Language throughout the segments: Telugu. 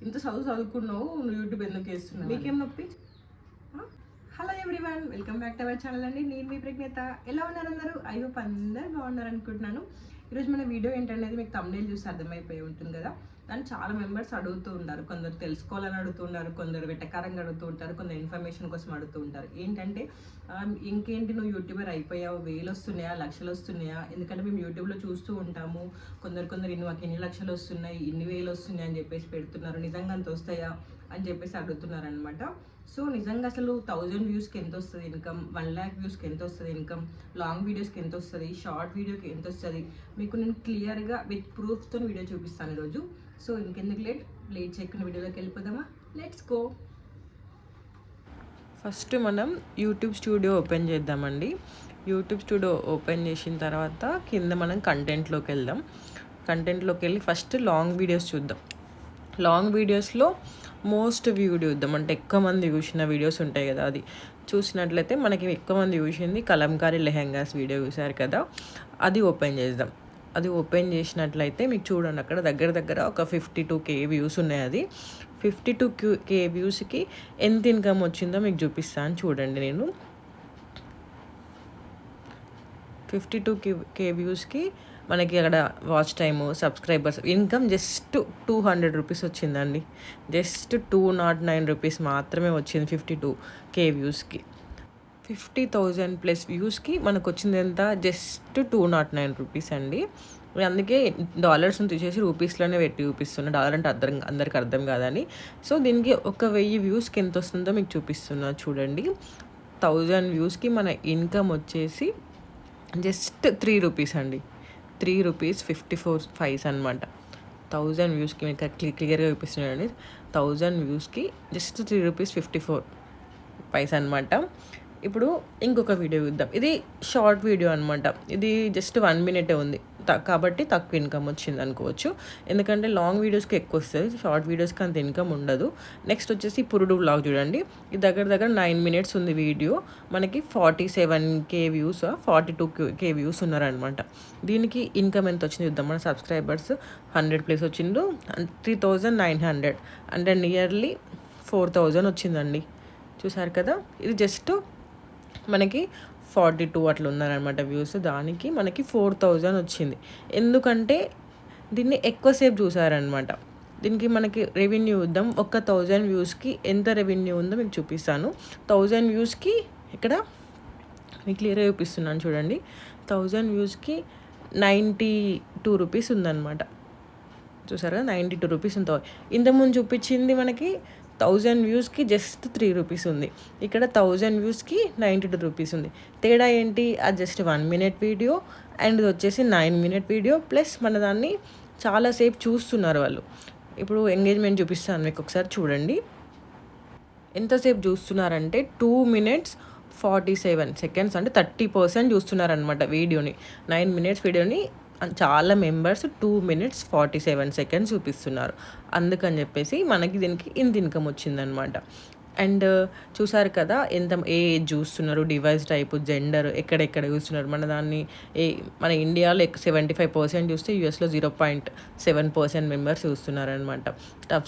ఇంత చదువుకున్నావు నువ్వు యూట్యూబ్ ఎందుకు వేస్తున్నావు, మీకేం నొప్పి? Hello everyone, welcome back to our channel అండి. నేను మీ ప్రజ్ఞత. ఎలా ఉన్నారు అందరూ? ఐ హోప్ అందరూ బాగున్నారు అనుకుంటున్నాను. ఈరోజు మన వీడియో ఏంటనేది మీకు థంబ్నెయిల్ చూసి అర్థమైపోయి ఉంటుంది కదా. దాన్ని చాలా మెంబర్స్ అడుగుతూ ఉంటారు. కొందరు తెలుసుకోవాలని అడుగుతుంటారు, కొందరు వెటకారంగా అడుగుతూ ఉంటారు, కొందరు ఇన్ఫర్మేషన్ కోసం అడుగుతూ ఉంటారు. ఏంటంటే ఇంకేంటి నువ్వు యూట్యూబర్ అయిపోయావు, వేలు వస్తున్నాయా, లక్షలు వస్తున్నాయా? ఎందుకంటే మేము యూట్యూబ్లో చూస్తూ ఉంటాము. కొందరు మాకు ఎన్ని లక్షలు వస్తున్నాయి, ఇన్ని వేలు వస్తున్నాయి అని చెప్పేసి పెడుతున్నారు. నిజంగా అంత వస్తాయా అని చెప్పేసి అడుగుతున్నారు అనమాట. సో నిజంగా అసలు 1000 వ్యూస్కి ఎంత వస్తుంది ఇన్కమ్, 1 lakh వ్యూస్కి ఎంత వస్తుంది ఇన్కమ్, లాంగ్ వీడియోస్కి ఎంత వస్తుంది, షార్ట్ వీడియోకి ఎంత వస్తుంది, మీకు నేను క్లియర్గా విత్ ప్రూఫ్తో వీడియో చూపిస్తాను ఈరోజు. సో ఇంకెందుకు లేట్ చేయకుండా వీడియోలోకి వెళ్ళిపోదామా? Let's go. ఫస్ట్ మనం యూట్యూబ్ స్టూడియో ఓపెన్ చేద్దామండి. యూట్యూబ్ స్టూడియో ఓపెన్ చేసిన తర్వాత కింద మనం కంటెంట్లోకి వెళ్దాం. కంటెంట్లోకి వెళ్ళి ఫస్ట్ లాంగ్ వీడియోస్ చూద్దాం. లాంగ్ వీడియోస్లో మోస్ట్ వ్యూడ్ చూద్దాం. అంటే ఎక్కువ మంది చూసిన వీడియోస్ ఉంటాయి కదా, అది చూసినట్లయితే మనకి ఎక్కువ మంది చూసింది కలంకారీ లెహెంగాస్ వీడియో చూసారు కదా, అది ఓపెన్ చేద్దాం. అది ఓపెన్ చేసినట్లయితే మీకు చూడండి, అక్కడ దగ్గర ఒక 52K వ్యూస్ ఉన్నాయి. అది 52K వ్యూస్కి ఎంత ఇన్కమ్ వచ్చిందో మీకు చూపిస్తాను చూడండి. నేను 52K వ్యూస్కి మనకి అక్కడ watch time, subscribers, income just 200 rupees వచ్చిందండి. జస్ట్ 209 రూపీస్ మాత్రమే వచ్చింది 52K వ్యూస్కి. 50,000+ వ్యూస్కి మనకు వచ్చింది ఎంత? జస్ట్ 209 రూపీస్ అండి. అందుకే డాలర్స్ని తీసేసి రూపీస్లోనే పెట్టి చూపిస్తున్నా. డాలర్ అంటే అందరికి అర్థం కాదని. సో దీనికి 1000 వ్యూస్కి ఎంత వస్తుందో మీకు చూపిస్తున్నా చూడండి. 1000 వ్యూస్కి మన ఇన్కమ్ వచ్చేసి జస్ట్ 3 రూపీస్ అండి. 3 రూపీస్ 54 పైస్ అనమాట. 1000 వ్యూస్కి మీకు క్లియర్గా చూపిస్తున్నానండి. 1000 వ్యూస్కి జస్ట్ 3 రూపీస్ 54 పైస్ అనమాట. ఇప్పుడు ఇంకొక వీడియో చూద్దాం. ఇది షార్ట్ వీడియో అనమాట. ఇది జస్ట్ 1 minute ఉంది కాబట్టి తక్కువ ఇన్కమ్ వచ్చింది అనుకోవచ్చు. ఎందుకంటే లాంగ్ వీడియోస్కి ఎక్కువ వస్తుంది, షార్ట్ వీడియోస్కి అంత ఇన్కమ్ ఉండదు. నెక్స్ట్ వచ్చేసి పురుడు వ్లాగ్ చూడండి. ఇది దగ్గర 9 minutes ఉంది వీడియో. మనకి 47K వ్యూస్, 42K వ్యూస్ ఉన్నారనమాట. దీనికి ఇన్కమ్ ఎంత వచ్చింది చూద్దాం. మన సబ్స్క్రైబర్స్ 100+ వచ్చిండు, 3900 అంటే నియర్లీ 4000 వచ్చిందండి. చూసారు కదా. ఇది జస్ట్ మనకి 42 అట్లా ఉన్నారనమాట వ్యూస్. దానికి మనకి 4000 వచ్చింది. ఎందుకంటే దీన్ని ఎక్కువసేపు చూసారనమాట. దీనికి మనకి రెవెన్యూ ఇద్దాం. 1000 వ్యూస్కి ఎంత రెవెన్యూ ఉందో మీకు చూపిస్తాను. 1000 వ్యూస్కి ఇక్కడ మీకు క్లియర్గా చూపిస్తున్నాను చూడండి. 1000 వ్యూస్కి 92 రూపీస్ ఉందన్నమాట. చూసారా, 92 రూపీస్ ఉంటుంది. ఇంతకుముందు చూపించింది మనకి 1000 వ్యూస్కి జస్ట్ 3 రూపీస్ ఉంది. ఇక్కడ 1000 వ్యూస్కి 92 రూపీస్ ఉంది. తేడా ఏంటి? అది జస్ట్ 1 minute వీడియో అండ్ ఇది వచ్చేసి 9 minute వీడియో. ప్లస్ మన దాన్ని చాలాసేపు చూస్తున్నారు వాళ్ళు. ఇప్పుడు ఎంగేజ్మెంట్ చూపిస్తాను మీకు, ఒకసారి చూడండి. ఎంతసేపు చూస్తున్నారంటే 2 minutes 47 seconds, అంటే 30% చూస్తున్నారనమాట వీడియోని. 9 minutes వీడియోని చాలా మెంబర్స్ 2 minutes 47 seconds చూపిస్తున్నారు. అందుకని చెప్పేసి మనకి దీనికి ఇంత ఇన్కమ్ వచ్చిందనమాట. అండ్ చూసారు కదా ఎంత ఏజ్ చూస్తున్నారు, డివైస్ టైపు, జెండర్, ఎక్కడెక్కడ చూస్తున్నారు. మన ఇండియాలో 75% చూస్తే యూఎస్లో 0.7% మెంబర్స్ చూస్తున్నారనమాట.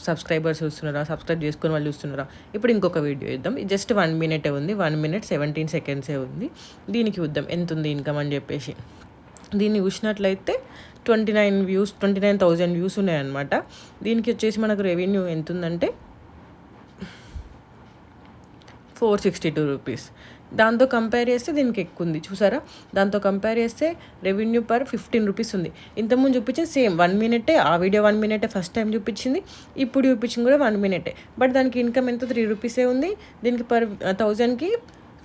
సబ్స్క్రైబర్స్ చూస్తున్నారా, సబ్స్క్రైబ్ చేసుకుని వాళ్ళు చూస్తున్నారా. ఇప్పుడు ఇంకొక వీడియో ఇద్దాం. జస్ట్ 1 minute ఉంది, 1 minute 17 seconds ఉంది. దీనికి చూద్దాం ఎంత ఉంది ఇన్కమ్ అని చెప్పేసి. దీన్ని చూసినట్లయితే 29,000 వ్యూస్ ఉన్నాయన్నమాట. దీనికి వచ్చేసి మనకు రెవెన్యూ ఎంత ఉందంటే 462 రూపీస్. దాంతో కంపేర్ చేస్తే దీనికి ఎక్కువ ఉంది చూసారా. దాంతో కంపేర్ చేస్తే రెవెన్యూ పర్ 15 రూపీస్ ఉంది. ఇంతకుముందు చూపించింది సేమ్ 1 minute, ఆ వీడియో 1 minute ఫస్ట్ టైం చూపించింది. ఇప్పుడు చూపించింది కూడా 1 minute. బట్ దానికి ఇన్కమ్ ఎంత? 3 రూపీసే ఉంది. దీనికి పర్ 1000కి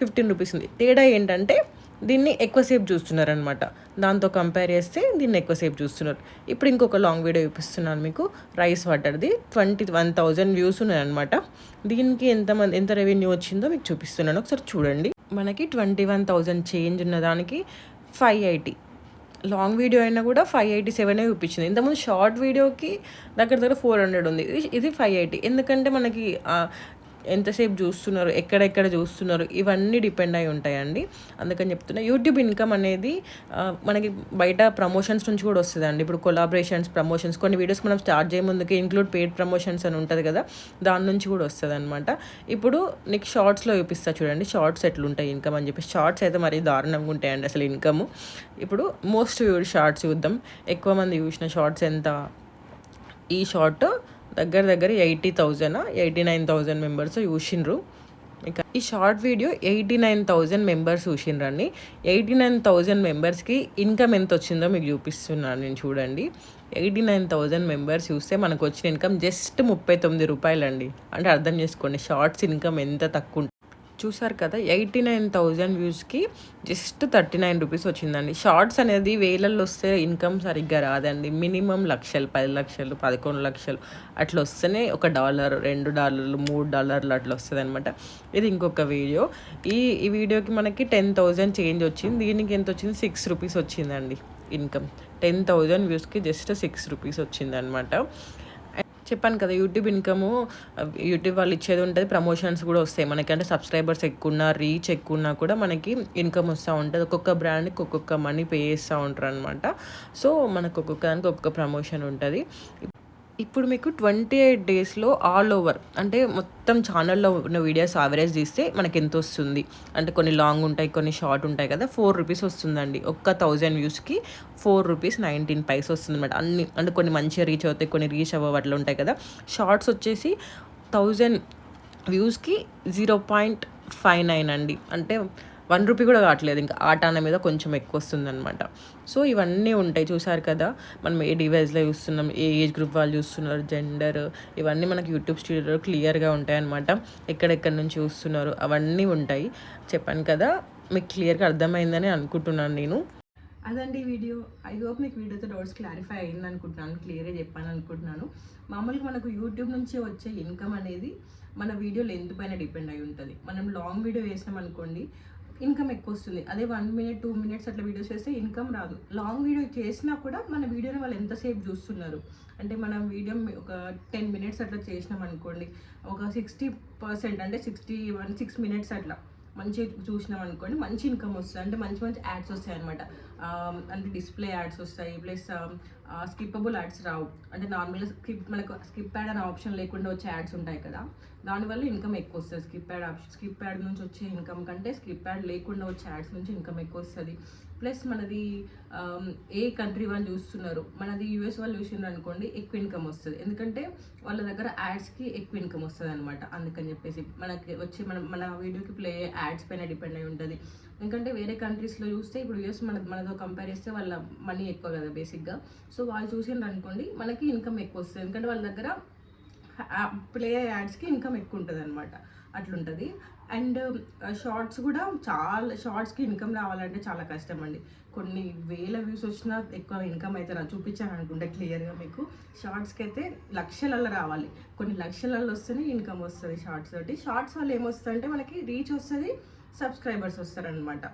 15 రూపీస్ ఉంది. తేడా ఏంటంటే దీన్ని ఎక్కువసేపు చూస్తున్నారనమాట. దాంతో కంపేర్ చేస్తే దీన్ని ఎక్కువసేపు చూస్తున్నారు. ఇప్పుడు ఇంకొక లాంగ్ వీడియో చూపిస్తున్నాను మీకు. రైస్ వాటర్ది 21,000 వ్యూస్ ఉన్నాయన్నమాట. దీనికి ఎంత రెవెన్యూ వచ్చిందో మీకు చూపిస్తున్నాను, ఒకసారి చూడండి. మనకి 21,000 చేంజ్ ఉన్న దానికి 580. లాంగ్ వీడియో అయినా కూడా 587 చూపించింది. ఇంతకుముందు షార్ట్ వీడియోకి దగ్గర 400 ఉంది. ఇది 580. ఎందుకంటే మనకి ఎంతసేపు చూస్తున్నారు, ఎక్కడెక్కడ చూస్తున్నారు, ఇవన్నీ డిపెండ్ అయి ఉంటాయండి. అందుకని చెప్తున్నా యూట్యూబ్ ఇన్కమ్ అనేది మనకి బయట ప్రమోషన్స్ నుంచి కూడా వస్తుందండి. ఇప్పుడు కొలాబరేషన్స్, ప్రమోషన్స్, కొన్ని వీడియోస్ మనం స్టార్ట్ చేయముందుకే ఇంక్లూడ్ పెయిడ్ ప్రమోషన్స్ అని ఉంటుంది కదా, దాని నుంచి కూడా వస్తుంది అనమాట. ఇప్పుడు నీకు షార్ట్స్లో చూపిస్తా చూడండి, షార్ట్స్ ఎట్లుంటాయి ఇన్కమ్ అని చెప్పి. షార్ట్స్ అయితే మరీ దారుణంగా ఉంటాయండి అసలు ఇన్కమ్. ఇప్పుడు మోస్ట్ వ్యూడ్ షార్ట్స్ చూద్దాం. ఎక్కువ మంది చూసిన షార్ట్స్ ఎంత, ఈ షార్ట్ దగ్గర దగ్గర 80,000 89,000 మెంబర్స్ చూసిండ్రు. ఇక ఈ షార్ట్ వీడియో 89,000 మెంబర్స్ చూసిండ్రండి. 89,000 మెంబర్స్కి ఇన్కమ్ ఎంత వచ్చిందో మీకు చూపిస్తున్నాను నేను, చూడండి. 89,000 మెంబర్స్ చూస్తే మనకు వచ్చిన ఇన్కమ్ జస్ట్ 39 రూపాయలండి. అంటే అర్థం చేసుకోండి షార్ట్స్ ఇన్కమ్ ఎంత తక్కువ. చూసారు కదా, 89,000 వ్యూస్కి జస్ట్ 39 రూపీస్ వచ్చిందండి. షార్ట్స్ అనేది వేలల్లో వస్తే ఇన్కమ్ సరిగ్గా రాదండి. మినిమం లక్షలు, 10 లక్షలు, 11 లక్షలు అట్లా వస్తేనే $1, $2, $3 అట్లా వస్తుంది అనమాట. ఇది ఇంకొక వీడియో. ఈ వీడియోకి మనకి 10,000 చేంజ్ వచ్చింది. దీనికి ఎంత వచ్చింది, 6 రూపీస్ వచ్చిందండి ఇన్కమ్. 10,000 వ్యూస్కి జస్ట్ 6 రూపీస్ వచ్చిందనమాట. చెప్పాను కదా, యూట్యూబ్ ఇన్కము యూట్యూబ్ వాళ్ళు ఇచ్చేది ఉంటుంది, ప్రమోషన్స్ కూడా వస్తాయి మనకి. అంటే సబ్స్క్రైబర్స్ ఎక్కువ ఉన్నా, రీచ్ ఎక్కువ ఉన్నా కూడా మనకి ఇన్కమ్ వస్తూ ఉంటుంది. ఒక్కొక్క బ్రాండ్కి ఒక్కొక్క మనీ పే చేస్తూ ఉంటారు అనమాట. సో మనకు ఒక్కొక్క దానికి ఒక్కొక్క ప్రమోషన్ ఉంటుంది. ఇప్పుడు మీకు 28 డేస్లో ఆల్ ఓవర్ అంటే మొత్తం ఛానల్లో ఉన్న వీడియోస్ యావరేజ్ తీస్తే మనకి ఎంత వస్తుంది అంటే, కొన్ని లాంగ్ ఉంటాయి, కొన్ని షార్ట్ ఉంటాయి కదా, 4 రూపీస్ వస్తుందండి. ఒక్క 1000 వ్యూస్కి 4 రూపీస్ 19 పైస్ వస్తుంది అనమాట. అన్ని అంటే కొన్ని మంచిగా రీచ్ అవుతాయి, కొన్ని రీచ్ అవ్వవు, అట్లా ఉంటాయి కదా. షార్ట్స్ వచ్చేసి 1000 వ్యూస్కి 0.59 అండి. అంటే 1 రూపీ కూడా కావట్లేదు, ఇంకా ఆటాన మీద కొంచెం ఎక్కువ వస్తుందన్నమాట. సో ఇవన్నీ ఉంటాయి, చూసారు కదా. మనం ఏ డివైస్లో చూస్తున్నాం, ఏ ఏజ్ గ్రూప్ వాళ్ళు చూస్తున్నారు, జెండర్, ఇవన్నీ మనకి యూట్యూబ్ స్టూడియోలో క్లియర్గా ఉంటాయి అనమాట. ఎక్కడెక్కడి నుంచి చూస్తున్నారు అవన్నీ ఉంటాయి. చెప్పాను కదా, మీకు క్లియర్గా అర్థమైందని అనుకుంటున్నాను నేను. అదండి వీడియో. ఐ హోప్ మీకు వీడియోతో డౌట్స్ క్లారిఫై అయ్యింది అనుకుంటున్నాను, క్లియర్గా చెప్పాను అనుకుంటున్నాను. మామూలుగా మనకు యూట్యూబ్ నుంచి వచ్చే ఇన్కమ్ అనేది మన వీడియో లెంత్ పైన డిపెండ్ అయి ఉంటుంది. మనం లాంగ్ వీడియో వేసినాం అనుకోండి, ఇన్కమ్ ఎక్కువ వస్తుంది. అదే 1 మినిట్ 2 మినిట్స్ అట్లా వీడియోస్ చేస్తే ఇన్కమ్ రాదు. లాంగ్ వీడియో చేసినా కూడా మన వీడియోని వాళ్ళు ఎంతసేపు చూస్తున్నారు అంటే, మనం వీడియో ఒక 10 మినిట్స్ అట్లా చేసినాం అనుకోండి, ఒక 60% అంటే 6 మినిట్స్ అట్లా మంచిగా చూసినాం అనుకోండి, మంచి ఇన్కమ్ వస్తుంది. అంటే మంచి మంచి యాడ్స్ వస్తాయి అనమాట. అంటే డిస్ప్లే యాడ్స్ వస్తాయి, ప్లస్ స్కిప్పబుల్ యాడ్స్ రావు. అంటే నార్మల్గా మనకు స్కిప్ యాడ్ అనే ఆప్షన్ లేకుండా వచ్చే యాడ్స్ ఉంటాయి కదా, దానివల్ల ఇన్కమ్ ఎక్కువ వస్తుంది. స్కిప్ యాడ్ నుంచి వచ్చే ఇన్కమ్ కంటే స్కిప్ యాడ్ లేకుండా వచ్చే యాడ్స్ నుంచి ఇన్కమ్ ఎక్కువ వస్తుంది. ప్లస్ మనది ఏ కంట్రీ వాళ్ళు చూస్తున్నారు, మనది యూఎస్ వాళ్ళు చూస్తున్నారు అనుకోండి, ఎక్కువ ఇన్కమ్ వస్తుంది. ఎందుకంటే వాళ్ళ దగ్గర యాడ్స్కి ఎక్కువ ఇన్కమ్ వస్తుంది అనమాట. అందుకని చెప్పేసి మనకి వచ్చి మన వీడియోకి ప్లే యాడ్స్ పైన డిపెండ్ అయి ఉంటుంది. ఎందుకంటే వేరే కంట్రీస్లో చూస్తే, ఇప్పుడు యూఎస్ మనతో కంపేర్ చేస్తే వాళ్ళ మనీ ఎక్కువ కదా బేసిక్గా. సో వాళ్ళు చూసిండ్రు అనుకోండి, మనకి ఇన్కమ్ ఎక్కువ వస్తుంది. ఎందుకంటే వాళ్ళ దగ్గర ప్లే యాడ్స్కి ఇన్కమ్ ఎక్కువ ఉంటుంది అనమాట, అట్లుంటుంది. అండ్ షార్ట్స్ కూడా, చాలా షార్ట్స్కి ఇన్కమ్ రావాలంటే చాలా కష్టం అండి. కొన్ని వేల వ్యూస్ వచ్చినా ఎక్కువ ఇన్కమ్ అయితే చూపించాను అనుకుంటే క్లియర్గా మీకు. షార్ట్స్కి అయితే లక్షలలో రావాలి, కొన్ని లక్షలలో వస్తేనే ఇన్కమ్ వస్తుంది షార్ట్స్ తోటి. షార్ట్స్ వల్ల ఏమొస్తుందంటే మనకి రీచ్ వస్తుంది, సబ్స్క్రైబర్స్ వస్తారనమాట.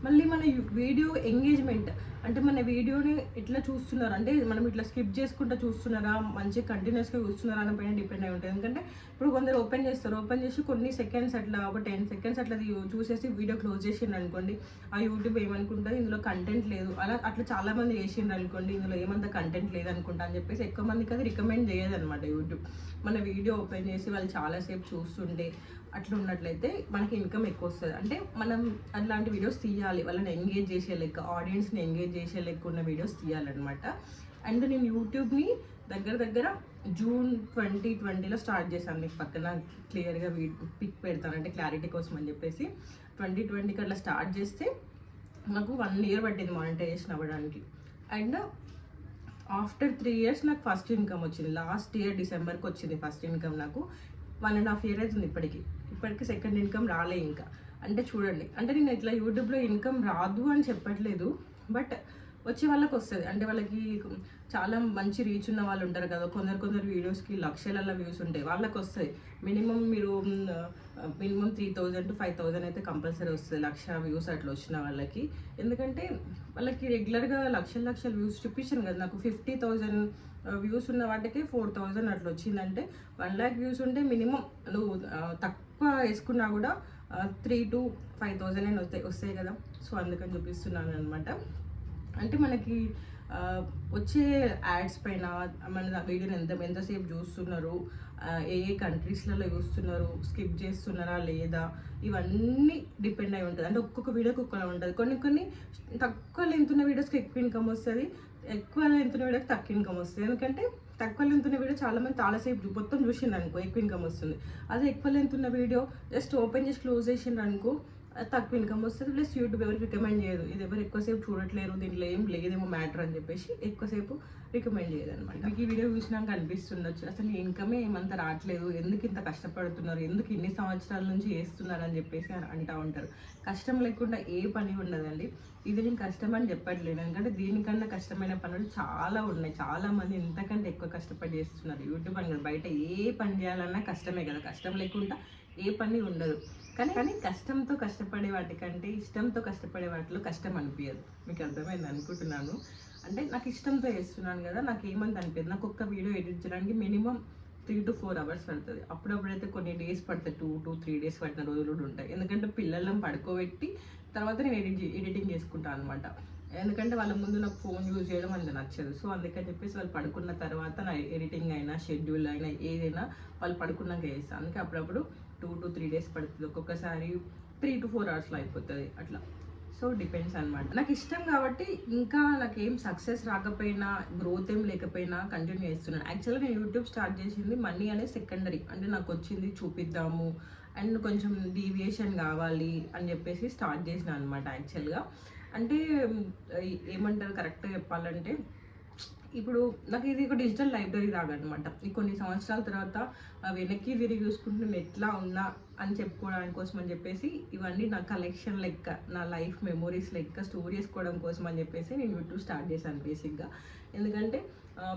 మళ్ళీ మన వీడియో ఎంగేజ్మెంట్ అంటే, మన వీడియోని ఎట్లా చూస్తున్నారు అంటే, మనం ఇట్లా స్కిప్ చేసుకుంటూ చూస్తున్నారా, మంచిగా కంటిన్యూస్గా చూస్తున్నారా అన్న పైన డిపెండ్ అయి ఉంటుంది. ఎందుకంటే ఇప్పుడు కొందరు ఓపెన్ చేసి కొన్ని సెకండ్స్ అట్లా, ఒక 10 సెకండ్స్ అట్లా చూసేసి వీడియో క్లోజ్ చేసిండ్రు అనుకోండి, ఆ యూట్యూబ్ ఏమనుకుంటుంది, ఇందులో కంటెంట్ లేదు, అట్లా చాలామంది చేసిండ్రు అనుకోండి, ఇందులో ఏమంత కంటెంట్ లేదనుకుంటా అని చెప్పేసి ఎక్కువ మందికి అది రికమెండ్ చేయదనమాట యూట్యూబ్. మన వీడియో ఓపెన్ చేసి వాళ్ళు చాలాసేపు చూస్తుంటే అట్లా ఉన్నట్లయితే మనకి ఇన్కమ్ ఎక్కువ వస్తుంది. అంటే మనం అట్లాంటి వీడియోస్ తీయాలి, వాళ్ళని ఎంగేజ్ చేసే లెక్క, ఆడియన్స్ని ఎంగేజ్ చేసే లెక్క ఉన్న వీడియోస్ తీయాలన్నమాట. అండ్ నేను యూట్యూబ్ని దగ్గర జూన్ 2020లో స్టార్ట్ చేశాను. మీకు పక్కన క్లియర్గా పిక్ పెడతాను, అంటే క్లారిటీ కోసం అని చెప్పేసి. 2020కి అట్లా స్టార్ట్ చేస్తే నాకు 1 ఇయర్ పట్టింది మానిటైజేషన్ అవ్వడానికి. అండ్ ఆఫ్టర్ 3 ఇయర్స్ నాకు ఫస్ట్ ఇన్కమ్ వచ్చింది. లాస్ట్ ఇయర్ డిసెంబర్కి వచ్చింది ఫస్ట్ ఇన్కమ్ నాకు. 1.5 ఇయర్ అవుతుంది ఇప్పటికి సెకండ్ ఇన్కమ్ రాలే ఇంకా. అంటే చూడండి, అంటే నేను ఇట్లా యూట్యూబ్లో ఇన్కమ్ రాదు అని చెప్పట్లేదు, బట్ వచ్చే వాళ్ళకి వస్తుంది. అంటే వాళ్ళకి చాలా మంచి రీచ్ ఉన్న వాళ్ళు ఉంటారు కదా, కొందరు వీడియోస్కి లక్షల వ్యూస్ ఉంటాయి, వాళ్ళకి వస్తాయి. మినిమం మీరు మినిమం 3000 to 5000 అయితే కంపల్సరీ వస్తుంది, 1,00,000 వ్యూస్ అట్లా వచ్చిన వాళ్ళకి. ఎందుకంటే వాళ్ళకి రెగ్యులర్గా లక్షల వ్యూస్ చూపించాను కదా, నాకు 50,000 వ్యూస్ ఉన్న వాటికి 4,000 అట్లా వచ్చిందంటే 1,00,000 వ్యూస్ ఉంటే మినిమం నువ్వు తక్కువ వేసుకున్నా కూడా 3,000 to 5,000 అయినా వస్తాయి కదా. సో అందుకని చూపిస్తున్నాను అనమాట. అంటే మనకి వచ్చే యాడ్స్ పైన మన వీడియోని ఎంతసేపు చూస్తున్నారు, ఏ కంట్రీస్లలో చూస్తున్నారు, స్కిప్ చేస్తున్నారా లేదా, ఇవన్నీ డిపెండ్ అయి ఉంటుంది. అంటే ఒక్కొక్క వీడియోకి ఒక్కలా ఉంటుంది. కొన్ని తక్కువ లెంత్ ఉన్న వీడియోస్కి ఎక్కువ ఇన్కమ్ వస్తుంది, ఎక్కువ లెంత్ ఉన్న వీడియోకి తక్కువ ఇన్కమ్ వస్తుంది. ఎందుకంటే తక్కువ లెంత్ ఉన్న వీడియో చాలామంది చాలాసేపు మొత్తం చూసిండ్రు అనుకో ఎక్కువ ఇన్కమ్ వస్తుంది. అదే ఎక్కువ లెంత్ ఉన్న వీడియో జస్ట్ ఓపెన్ చేసి క్లోజ్ చేసిండ్రు అనుకో తక్కువ ఇన్కమ్ వస్తుంది. ప్లస్ యూట్యూబ్ ఎవరికి రికమెండ్ చేయదు, ఇది ఎవరు ఎక్కువసేపు చూడట్లేరు, దీంట్లో ఏం లేదేమో మ్యాటర్ అని చెప్పేసి ఎక్కువసేపు రికమెండ్ చేయదు అనమాట. మీకు ఈ వీడియో చూసినాక అనిపిస్తుండొచ్చు అసలు ఇన్కమే ఏమంత రావట్లేదు, ఎందుకు ఇంత కష్టపడుతున్నారు, ఎందుకు ఇన్ని సంవత్సరాల నుంచి చేస్తున్నారు అని చెప్పేసి అంటూ ఉంటారు. కష్టం లేకుండా ఏ పని ఉండదండి. ఇది నేను కష్టం అని చెప్పట్లేదు, ఎందుకంటే దీనికన్నా కష్టమైన పనులు చాలా ఉన్నాయి. చాలా మంది ఇంతకంటే ఎక్కువ కష్టపడి చేస్తున్నారు. యూట్యూబ్ అని బయట ఏ పని చేయాలన్నా కష్టమే కదా, కష్టం లేకుండా ఏ పని ఉండదు. కానీ కష్టంతో కష్టపడే వాటికంటే ఇష్టంతో కష్టపడే వాటిలో కష్టం అనిపించదు. మీకు అర్థమైంది అనుకుంటున్నాను. అంటే నాకు ఇష్టంతో చేస్తున్నాను కదా, నాకు ఏమంత అనిపించదు. నాకు ఒక్క వీడియో ఎడిట్ చేయడానికి మినిమం 3 to 4 hours పడుతుంది. అప్పుడప్పుడైతే కొన్ని డేస్ పడుతుంది, 2 to 3 days పట్టిన రోజులు కూడా ఉంటాయి. ఎందుకంటే పిల్లలను పడుకోబెట్టి తర్వాత నేను ఎడిటింగ్ చేసుకుంటాను అనమాట. ఎందుకంటే వాళ్ళ ముందు నాకు ఫోన్ యూజ్ చేయడం అంత నచ్చదు. సో అందుకని చెప్పేసి వాళ్ళు పడుకున్న తర్వాత నా ఎడిటింగ్ అయినా షెడ్యూల్ అయినా ఏదైనా వాళ్ళు పడుకున్నాక చేస్తాను. అందుకే అప్పుడప్పుడు 2 to 3 days పడుతుంది, ఒక్కొక్కసారి 3 to 4 hours అయిపోతుంది అట్లా. సో డిపెండ్స్ అనమాట. నాకు ఇష్టం కాబట్టి ఇంకా నాకేం సక్సెస్ రాకపోయినా గ్రోత్ ఏం లేకపోయినా కంటిన్యూ చేస్తున్నాను. యాక్చువల్గా నేను యూట్యూబ్ స్టార్ట్ చేసింది మనీ అనేది సెకండరీ, అంటే నాకు వచ్చింది చూపిద్దాము అండ్ కొంచెం డీవియేషన్ కావాలి అని చెప్పేసి స్టార్ట్ చేసిన అనమాట. యాక్చువల్గా అంటే ఏమంటారు కరెక్ట్గా చెప్పాలంటే, ఇప్పుడు నాకు ఇది ఒక డిజిటల్ లైబ్రరీ లాగా అనమాట. ఈ కొన్ని సంవత్సరాల తర్వాత వెనక్కి తిరిగి చూసుకుంటూ నేను ఎట్లా ఉన్నా అని చెప్పుకోవడానికి కోసం అని చెప్పేసి ఇవన్నీ నా కలెక్షన్ లెక్క, నా లైఫ్ మెమోరీస్ లెక్క స్టోర్ చేసుకోవడం కోసం అని చెప్పేసి నేను యూట్యూబ్ స్టార్ట్ చేశాను బేసిక్గా. ఎందుకంటే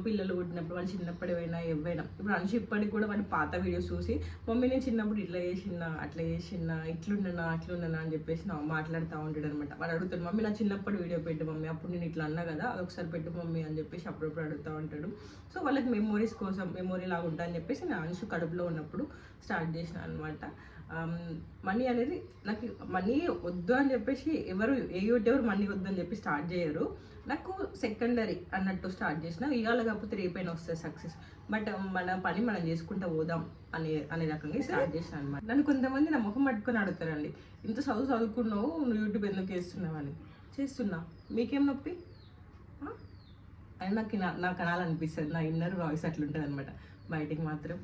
పిల్లలు పుట్టినప్పుడు వాళ్ళు చిన్నప్పుడు ఏవైనా ఇప్పుడు అంశు ఇప్పటికి కూడా వాడి పాత వీడియోస్ చూసి మమ్మీ నేను చిన్నప్పుడు ఇట్లా చేసినా అట్లా చేసినా ఇట్లున్నానా అట్లున్నానా అని చెప్పేసి నా మాట్లాడుతూ ఉంటాడు అనమాట. వాడు అడుగుతాడు, మమ్మీ నా చిన్నప్పుడు వీడియో పెట్టు మమ్మీ, అప్పుడు నేను ఇట్లా అన్నా కదా అది ఒకసారి పెట్టు మమ్మీ అని చెప్పేసి అప్పుడప్పుడు అడుగుతూ ఉంటాడు. సో వాళ్ళకి మెమోరీస్ కోసం మెమోరీ లాగా ఉంటా అని చెప్పేసి నేను అంశు కడుపులో ఉన్నప్పుడు స్టార్ట్ చేసిన అనమాట. మనీ అనేది నాకు మనీ వద్దు అని చెప్పేసి ఎవరు యూట్యూబర్ మనీ వద్దు అని చెప్పి స్టార్ట్ చేయరు. నాకు సెకండరీ అన్నట్టు స్టార్ట్ చేసిన, ఇవాళ కాకపోతే రేపైనా వస్తుంది సక్సెస్, బట్ మన పని మనం చేసుకుంటూ పోదాం అనే రకంగా స్టార్ట్ చేసిన అనమాట. నన్ను కొంతమంది నా ముఖం పట్టుకొని అడుగుతారండి, ఇంత చదువుకున్నావు నువ్వు యూట్యూబ్ ఎందుకు చేస్తున్నావు అని. చేస్తున్నా, మీకేం నొప్పి అని నాకు అనాలనిపిస్తుంది. నా ఇన్నర్ వాయిస్ అట్లుంటుంది అనమాట. బయటికి మాత్రం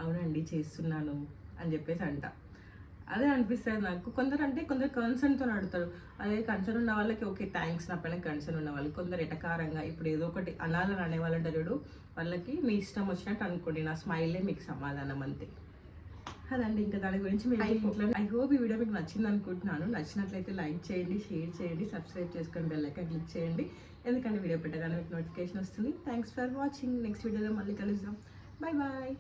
అవునండి చేస్తున్నాను అని చెప్పేసి అంట. అదే అనిపిస్తుంది నాకు. కొందరు కన్సర్న్తో అడుగుతారు. అదే కన్సర్న్ ఉన్న వాళ్ళకి ఓకే థ్యాంక్స్, నా పైన కన్సర్న్ ఉన్న వాళ్ళకి. కొందరు ఎటకారంగా ఇప్పుడు ఏదో ఒకటి అనాలని అనేవాళ్ళంటే చూడు, వాళ్ళకి మీ ఇష్టం వచ్చినట్టు అనుకోండి, నా స్మైలే మీకు సమాధానం అంతే. అదండి, ఇంకా దాని గురించి మీరు ఇంట్లో. ఐ హోప్ ఈ వీడియో మీకు నచ్చింది అనుకుంటున్నాను. నచ్చినట్లయితే లైక్ చేయండి, షేర్ చేయండి, సబ్స్క్రైబ్ చేసుకొని బెల్ ఐకాన్ క్లిక్ చేయండి. ఎందుకంటే వీడియో పెట్టగానే మీకు నోటిఫికేషన్ వస్తుంది. Thanks for watching. నెక్స్ట్ వీడియోలో మళ్ళీ కలుద్దాం. Bye bye.